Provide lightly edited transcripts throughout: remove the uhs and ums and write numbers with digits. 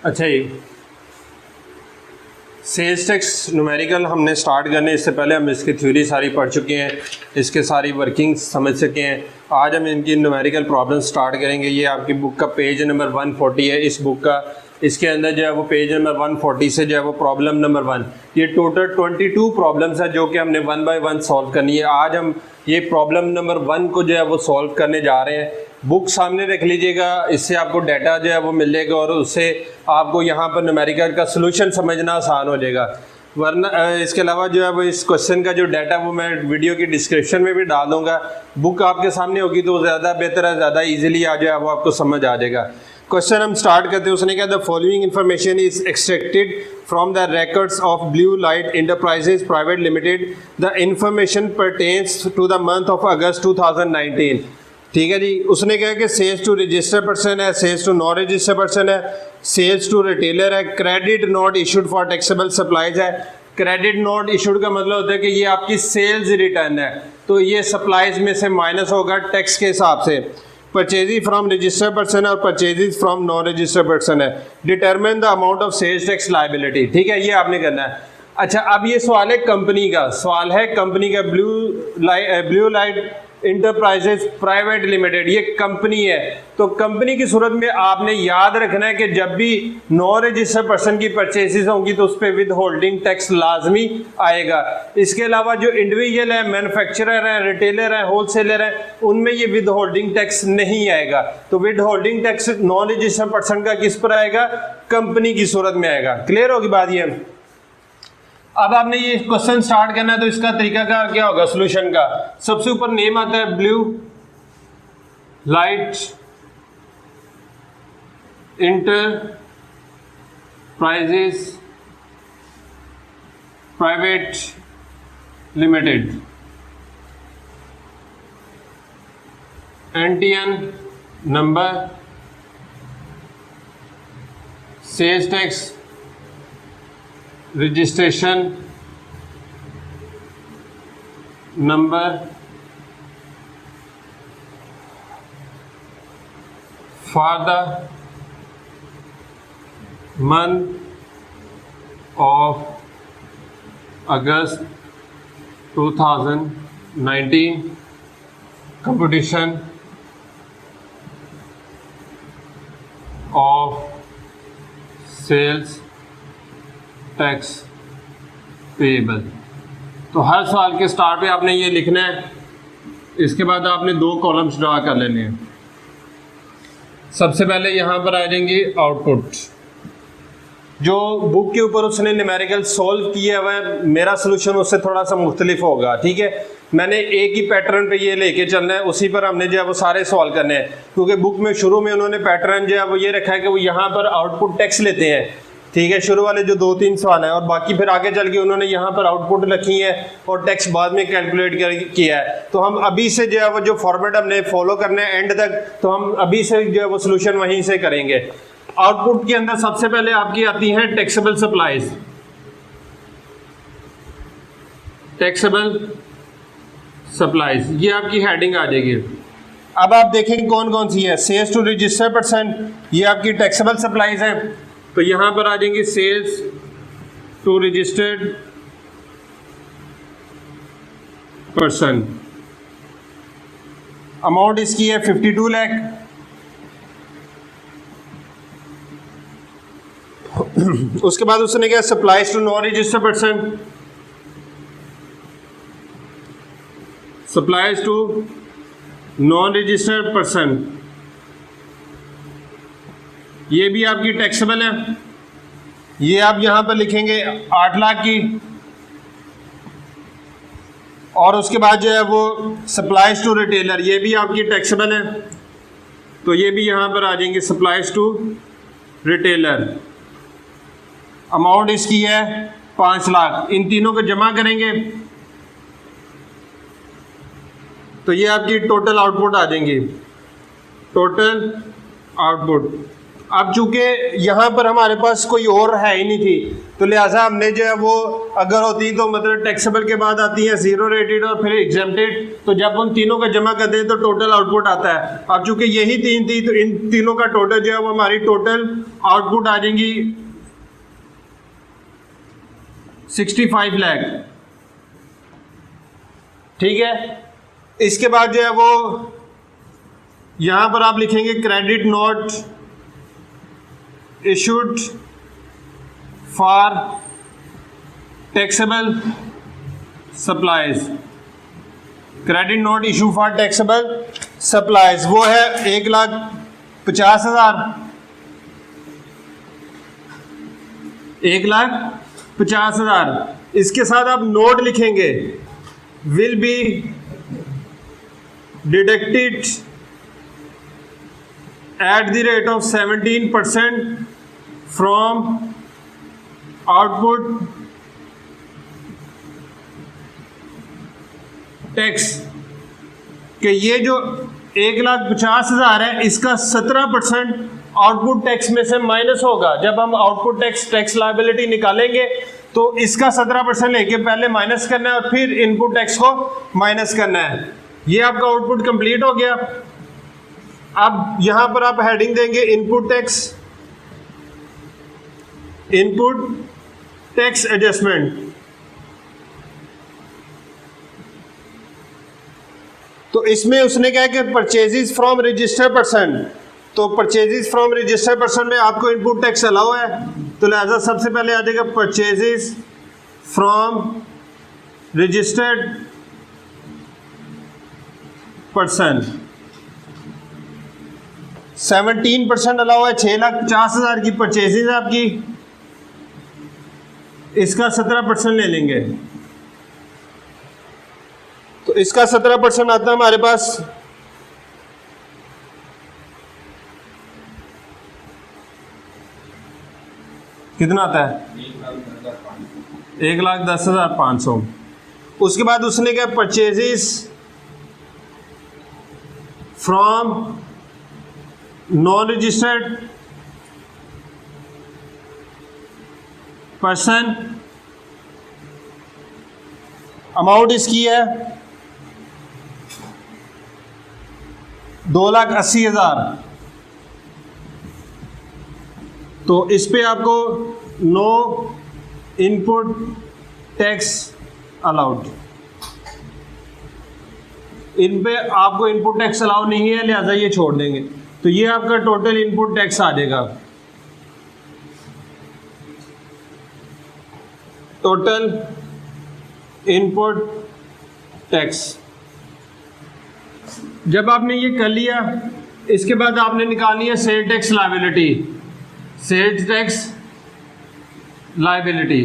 अच्छा जी, sales tax numerical हमने start करने इससे पहले हम इसकी थ्योरी सारी पढ़ चुके हैं, इसके सारी वर्किंग समझ चुके हैं। आज हम इनकी न्यूमेरिकल प्रॉब्लम स्टार्ट करेंगे। ये आपकी बुक का पेज नंबर 140 है इस बुक का। इसके अंदर जो है वो पेज नंबर 140 से जो है वो प्रॉब्लम नंबर 1, ये टोटल 22 प्रॉब्लम्स है जो कि हमने 1 बाय 1 सॉल्व करनी है। आज हम ये प्रॉब्लम नंबर 1 को जो है वो सॉल्व करने जा रहे हैं। बुक सामने रख लीजिएगा, इससे आपको डाटा जो है वो मिल जाएगा और उससे आपको यहाँ पर न्यूमेरिकल का सलूशन समझना आसान हो जाएगा। वरना इसके अलावा जो है वो इस क्वेश्चन का जो डाटा वो मैं वीडियो की डिस्क्रिप्शन में भी डाल दूँगा। बुक आपके सामने होगी तो ज़्यादा बेहतर है, ज़्यादा ईजिली आ जाए वो आपको समझ आ जाएगा। क्वेश्चन हम स्टार्ट करते हैं। उसने कहा the following information is extracted from the records of Blue Light Enterprises Private Limited. The information pertains to the month of August 2019। ठीक है जी। उसने कहा कि सेल्स टू रजिस्टर्ड पर्सन है, sales to non registered person है, sales to retailer है, credit note issued for taxable supplies है। क्रेडिट नॉट इशूड का मतलब होता है कि ये आपकी सेल्स रिटर्न है, तो ये सप्लाईज में से माइनस होगा टैक्स के हिसाब से। परचेजिज फ्रॉम रजिस्टर्ड पर्सन है और purchases from non registered person है। Determine the amount of sales tax liability. ठीक है, ये आपने करना है। अच्छा, अब ये सवाल है कंपनी का, सवाल है कंपनी का। Blue Light Enterprises Private limited, ये कंपनी है। तो कंपनी की सूरत में आपने याद रखना है कि जब भी नॉन रजिस्टर्ड पर्सन की परचेसेस होंगी तो उस पर विद होल्डिंग टैक्स लाजमी आएगा। इसके अलावा जो इंडिविजुअल है, मैन्युफैक्चरर है, रिटेलर है, होलसेलर है, उनमें ये विद होल्डिंग टैक्स नहीं आएगा। तो with holding tax non registered person का किस पर आएगा? कंपनी की सूरत में आएगा। क्लियर होगी बात ये? अब आपने ये क्वेश्चन स्टार्ट करना है तो इसका तरीका क्या होगा सॉल्यूशन का? सबसे ऊपर नेम आता है Blue Light Enterprises Private Limited. NTN number, sales tax registration number, for the month of August 2019, computation of sales tax payable. तो हर सवाल के स्टार्ट पे आपने ये लिखना है। इसके बाद आपने 2 कॉलम्स ड्रा कर लेने हैं। सबसे पहले यहाँ पर आ जाएंगे आउटपुट। जो बुक के ऊपर उसने न्यूमेरिकल सॉल्व किया हुआ है, मेरा सोल्यूशन उससे थोड़ा सा मुख्तलिफ होगा। ठीक है, मैंने एक ही पैटर्न पे ये लेके चलना है, उसी पर हमने जो है वो सारे सॉल्व करने हैं। क्योंकि बुक में शुरू में उन्होंने पैटर्न जो है वो ये रखा है कि वो यहाँ पर आउटपुट टैक्स लेते हैं। ठीक है, शुरू वाले जो 2-3 सवाल हैं, और बाकी फिर आगे चल के उन्होंने यहाँ पर आउटपुट रखी है और टैक्स बाद में कैलकुलेट किया है। तो हम अभी से जो है वो जो फॉर्मेट हमने फॉलो करना है एंड तक, तो हम अभी से जो है वो सोल्यूशन वहीं से करेंगे। आउटपुट के अंदर सबसे पहले आपकी आती है टैक्सेबल सप्लाईज। टैक्सेबल सप्लाईज, ये आपकी हेडिंग आ जाएगी। अब आप देखेंगे कौन कौन सी है। सेल्स टू रजिस्टर्ड पर्सन, ये आपकी टैक्सेबल सप्लाईज है। तो यहां पर आ जाएंगे sales to registered person. Amount इसकी है 52 लाख। उसके बाद उसने क्या, supplies to non registered person, supplies to non registered person, ये भी आपकी टैक्सेबल है। ये आप यहां पर लिखेंगे 8 लाख की। और उसके बाद जो है वो सप्लाईज टू रिटेलर, ये भी आपकी टैक्सेबल है। तो ये भी यहां पर आ जाएंगे सप्लाईज टू रिटेलर। अमाउंट इसकी है 5 लाख। इन तीनों को जमा करेंगे तो ये आपकी टोटल आउटपुट आ जाएंगी। टोटल आउटपुट अब चूंकि यहाँ पर हमारे पास कोई और है ही नहीं थी, तो लिहाजा हमने जो है वो अगर होती तो मतलब टैक्सेबल के बाद आती है जीरो रेटेड और फिर एग्जेम्प्टेड, तो जब उन तीनों का जमा करते हैं तो टोटल आउटपुट आता है। अब चूंकि यही तीन थी तो इन तीनों का टोटल जो है वो हमारी टोटल आउटपुट आ जाएंगी 65 लाख। ठीक है, इसके बाद जो है वो यहां पर आप लिखेंगे credit note issued for taxable supplies. Credit note issue for taxable supplies वो है 1,50,000, 1,50,000। इसके साथ आप नोट लिखेंगे will be deducted at the rate of 17% from output tax. कि ये जो 1,50,000 है इसका 17% आउटपुट टैक्स में से माइनस होगा। जब हम आउटपुट टैक्स लायबिलिटी निकालेंगे तो इसका 17% लेके पहले माइनस करना है और फिर इनपुट टैक्स को माइनस करना है। ये आपका आउटपुट कंप्लीट हो गया। अब यहां पर आप हेडिंग देंगे इनपुट टैक्स एडजस्टमेंट। तो इसमें उसने कहा कि परचेजेस फ्रॉम रजिस्टर्ड पर्सन, तो परचेजेस फ्रॉम रजिस्टर्ड पर्सन में आपको इनपुट टैक्स अलाउ है, तो लिहाजा सबसे पहले आ जाएगा purchases from registered person. 17% allow है, 6,50,000 की परचेजेस है आपकी, इसका 17% ले लेंगे। तो इसका 17% आता है हमारे पास कितना आता है 1,10,500। उसके बाद उसने क्या purchases from non registered person, amount इसकी है 2,80,000। तो इस पे आपको नो इनपुट टैक्स अलाउड, इन पे आपको इनपुट टैक्स अलाउ नहीं है, लिहाजा ये छोड़ देंगे। तो ये आपका टोटल इनपुट टैक्स आ जाएगा, टोटल इनपुट टैक्स। जब आपने ये कर लिया, इसके बाद आपने निकालनी है sale tax liability. Sales tax liability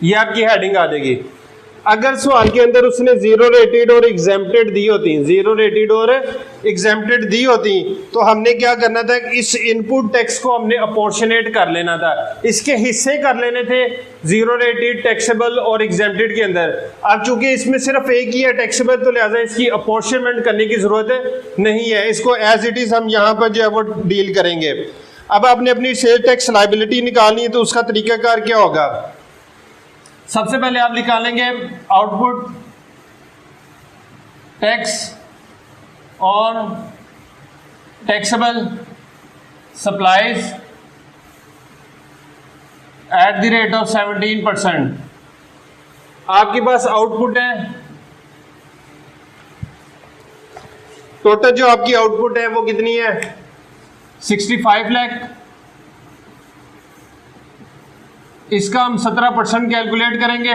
ये आपकी हेडिंग आ जाएगी। अगर सवाल के अंदर उसने जीरो रेटेड और एग्जेम्प्टेड दी होती, जीरो रेटेड और एग्जेम्प्टेड दी होती, तो हमने क्या करना था, इस इनपुट टैक्स को हमने अपोर्शनेट कर लेना था, इसके हिस्से कर लेने थे जीरो रेटेड, टैक्सेबल और एग्जेम्प्टेड के अंदर। अब चूंकि इसमें सिर्फ एक ही है टैक्सेबल, तो लिहाजा इसकी अपोर्शनमेंट करने की जरूरत नहीं है, इसको एज इट इज हम यहाँ पर जो है वो डील करेंगे। अब आपने अपनी सेल टैक्स लायबिलिटी निकालनी है, तो उसका तरीकाकार क्या होगा। सबसे पहले आप निकालेंगे output tax on taxable supplies eight the rate of 17%। आपके पास आउटपुट है, टोटल जो आपकी आउटपुट है वो कितनी है 65 लाख। इसका हम 17% कैलकुलेट करेंगे,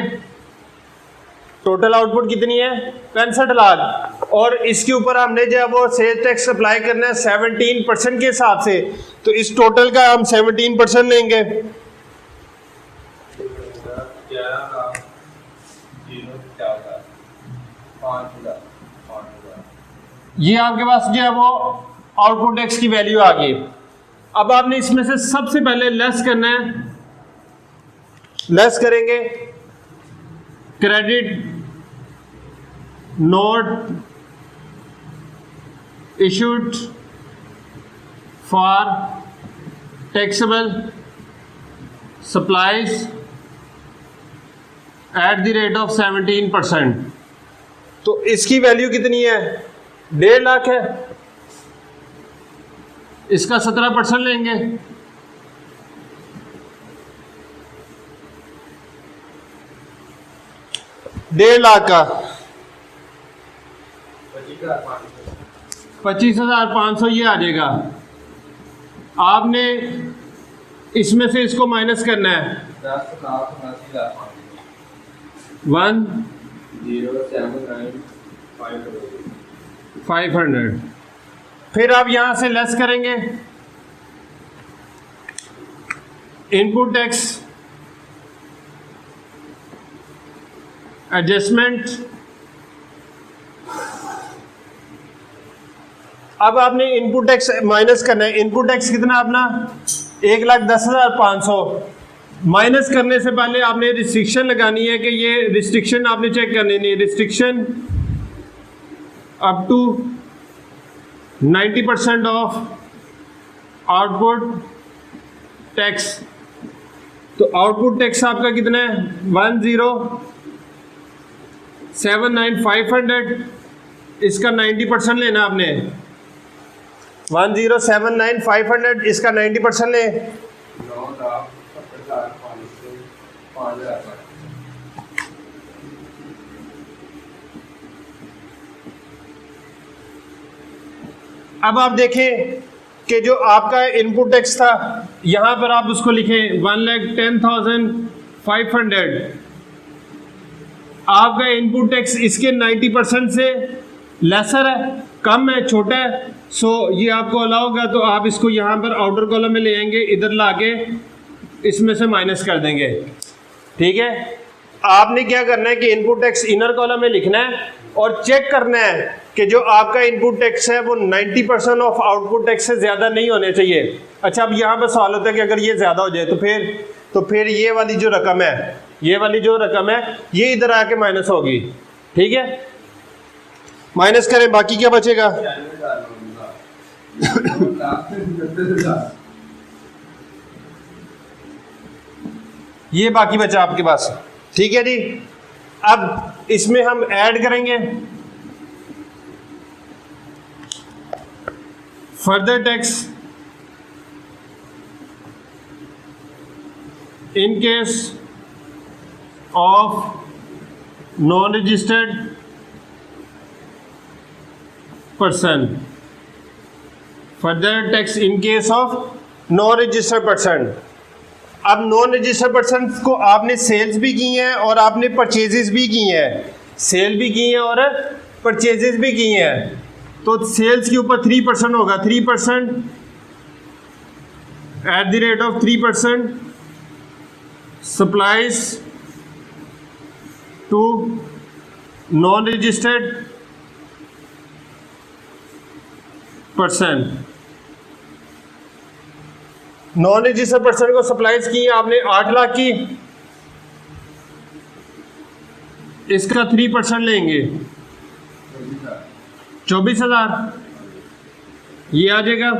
टोटल आउटपुट कितनी है 65 लाख, और इसके ऊपर हमने जो है वो सेल टैक्स अप्लाई करना है 17% के हिसाब से। तो इस टोटल का हम 17% लेंगे। ये आपके पास जो है वो आउटपुट टैक्स की वैल्यू आ गई। अब आपने इसमें से सबसे पहले लेस करना है, लेस करेंगे credit note issued for taxable supplies eight the rate of 17%। तो इसकी वैल्यू कितनी है? 1.5 लाख है। इसका 17% लेंगे। डेढ़ लाख का 25,500 ये आ जाएगा। आपने इसमें से इसको माइनस करना है 1,079,500। फिर आप यहां से लेस करेंगे इनपुट टैक्स एडजस्टमेंट। अब आपने इनपुट टैक्स माइनस करना है। इनपुट टैक्स कितना अपना 1,10,500। माइनस करने से पहले आपने रिस्ट्रिक्शन लगानी है कि ये रिस्ट्रिक्शन आपने चेक करनी नहीं। Restriction up to 90% of output tax. तो आउटपुट टैक्स आपका कितना है 1,079,500। इसका 90% लेना आपने 1,079,500 इसका 90% ले। अब आप देखें कि जो आपका इनपुट टैक्स था यहां पर आप उसको लिखें 1,10,500। आपका इनपुट टैक्स इसके 90% से लेसर है, कम है, छोटा है। सो ये आपको अलाउ होगा तो आप इसको यहाँ पर आउटर कॉलम में ले आएंगे, इधर लाके इसमें से माइनस कर देंगे। ठीक है। आपने क्या करना है कि इनपुट टैक्स इनर कॉलम में लिखना है और चेक करना है कि जो आपका इनपुट टैक्स है वो 90% ऑफ आउटपुट टैक्स से ज़्यादा नहीं होने चाहिए। अच्छा, अब यहाँ पर सवाल होता है कि अगर ये ज़्यादा हो जाए तो फिर ये वाली जो रकम है ये इधर आके माइनस होगी। ठीक है, माइनस करें, बाकी क्या बचेगा ये बाकी बचा आपके पास। ठीक है जी। अब इसमें हम ऐड करेंगे further tax in case of non registered person. Further tax in case of non registered person. अब नॉन रजिस्टर्ड पर्सन को आपने सेल्स भी की हैं और आपने परचेजेस भी की हैं। सेल भी की हैं और परचेजेस भी की हैं। तो सेल्स के ऊपर 3% होगा। 3% at the rate of 3% supplies to non registered person. Non registered person को सप्लाईज की आपने 8 लाख की, इसका 3% लेंगे 24,000 ये आ जाएगा।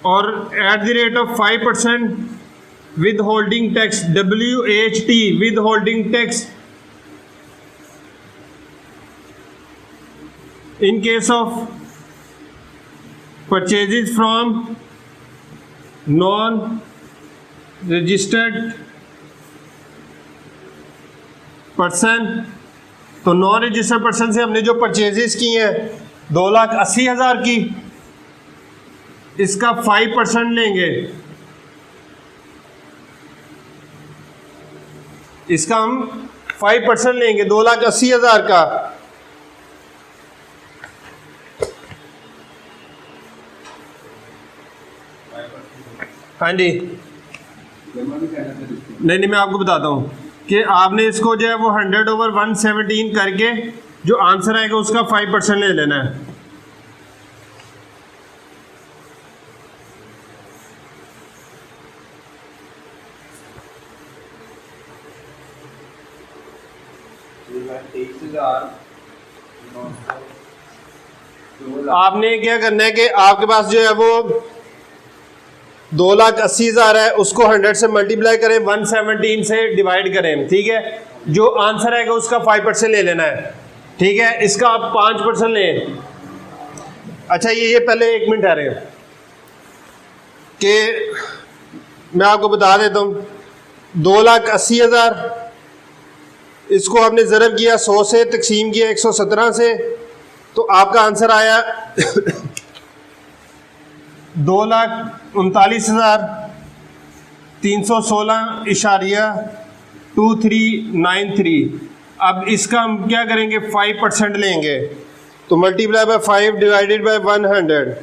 और eight the rate of 5% with holding tax, WHT with holding tax in case of purchases from non registered person. तो नॉन रजिस्टर्ड पर्सन से हमने जो परचेजेस की हैं 2,80,000 की, इसका 5% लेंगे। इसका हम 5% लेंगे 2,80,000 का। हाँ जी, नहीं मैं आपको बताता हूँ कि आपने इसको जो है वो 100/117 करके जो आंसर आएगा उसका 5% ले लेना है। आपने क्या करना है कि आपके पास जो है वो 2,80,000 है, उसको 100 से मल्टीप्लाई करें, 117 से डिवाइड करें, ठीक है। जो आंसर आएगा उसका 5% ले लेना है, ठीक है। इसका आप 5% लें। अच्छा ये पहले 1 मिनट ठहरे कि मैं आपको बता देता हूँ। 2,80,000 इसको आपने ज़रब किया 100 से, तकसीम किया 117 से, तो आपका आंसर आया 2,39,316.2393। अब इसका हम क्या करेंगे, 5% लेंगे, तो मल्टीप्लाई बाय 5 डिवाइडेड बाय 100,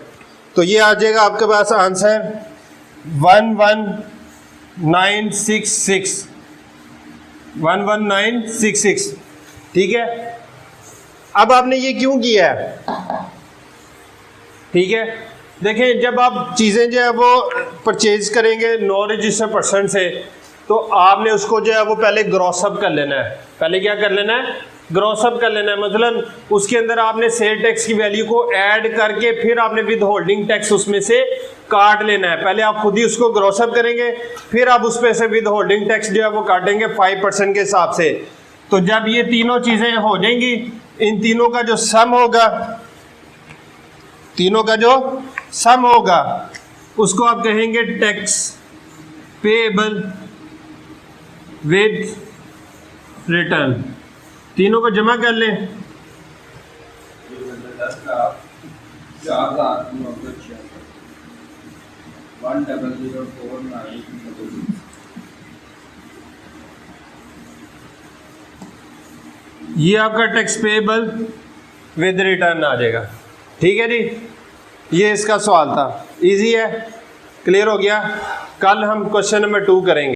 तो ये आ जाएगा आपके पास आंसर 11966, ठीक है। अब आपने ये क्यों किया है, ठीक है। देखें, जब आप चीज़ें जो है वो परचेज करेंगे नो रजिस्टर पर्सन से, तो आपने उसको जो है वो पहले ग्रॉसअप कर लेना है। पहले क्या कर लेना है, ग्रॉसअप कर लेना है। मतलब उसके अंदर आपने सेल टैक्स की वैल्यू को ऐड करके फिर आपने विद होल्डिंग टैक्स उसमें से काट लेना है। पहले आप खुद ही उसको ग्रॉसअप करेंगे, फिर आप उस पे से विद होल्डिंग टैक्स जो है वो काटेंगे 5% के हिसाब से। तो जब ये तीनों चीज़ें हो जाएंगी, इन तीनों का जो सम होगा, तीनों का जो सम होगा उसको आप कहेंगे टैक्स पेएबल विद रिटर्न। तीनों को जमा कर लें, ये आपका टैक्स पेएबल विद रिटर्न आ जाएगा, ठीक है जी। ये इसका सवाल था, इजी है, क्लियर हो गया। कल हम क्वेश्चन नंबर 2 करेंगे।